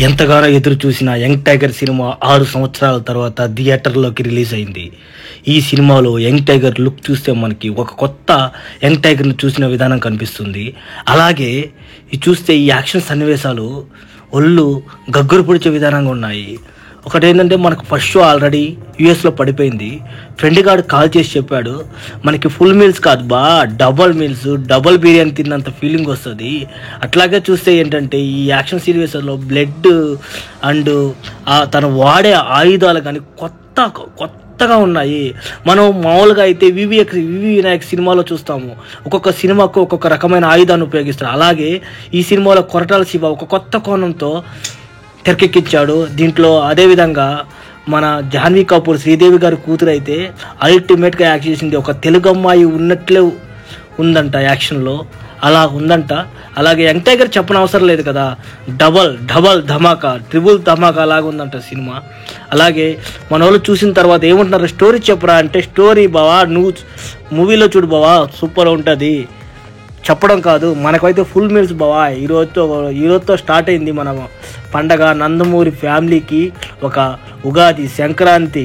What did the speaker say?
ఎంతగానో ఎదురు చూసిన యంగ్ టైగర్ సినిమా 6 సంవత్సరాల తర్వాత థియేటర్లోకి రిలీజ్ అయింది. ఈ సినిమాలో యంగ్ టైగర్ లుక్ చూస్తే మనకి ఒక కొత్త యంగ్ టైగర్ని చూసిన విధానం కనిపిస్తుంది. అలాగే చూస్తే ఈ యాక్షన్ సన్నివేశాలు ఒళ్ళు గగ్గురు పొడిచే విధానంగా ఉన్నాయి. ఒకటి ఏంటంటే మనకు ఫస్ట్ షో ఆల్రెడీ యూఎస్లో పడిపోయింది. ఫ్రెండ్ గార్డు కాల్ చేసి చెప్పాడు, మనకి ఫుల్ మీల్స్ కాదు బా, డబల్ మీల్స్, డబల్ బిర్యానీ తిన్నంత ఫీలింగ్ వస్తుంది. అట్లాగే చూస్తే ఏంటంటే ఈ యాక్షన్ సీరియస్లో బ్లడ్ అండ్ తను వాడే ఆయుధాలు కానీ కొత్తగా ఉన్నాయి. మనం మామూలుగా అయితే వివి వినాయక్ సినిమాలో చూస్తాము, ఒక్కొక్క సినిమాకు ఒక్కొక్క రకమైన ఆయుధాన్ని ఉపయోగిస్తారు. అలాగే ఈ సినిమాలో కొరటాల శివ ఒక కొత్త కోణంతో తెరకెక్కించాడు. దీంట్లో అదేవిధంగా మన జాహ్నవి కపూర్ శ్రీదేవి గారి కూతురు అయితే అల్టిమేట్గా యాక్ట్ చేసింది. ఒక తెలుగు అమ్మాయి ఉన్నట్లే ఉందంట యాక్షన్లో, అలా ఉందంట. అలాగే యంగ్ టైగర్ చెప్పనవసరం లేదు కదా, డబల్ ధమాకా, ట్రిపుల్ ధమాకా అలాగా ఉందంట సినిమా. అలాగే మన వాళ్ళు చూసిన తర్వాత ఏమంటున్నారు, స్టోరీ చెప్పరా అంటే, స్టోరీ బావా నువ్వు మూవీలో చూడు బావా సూపర్ ఉంటుంది, చెప్పడం కాదు, మనకైతే ఫుల్ మీల్స్ బావా. ఈరోజుతో స్టార్ట్ అయింది మన పండగ. నందమూరి ఫ్యామిలీకి ఒక ఉగాది, సంక్రాంతి.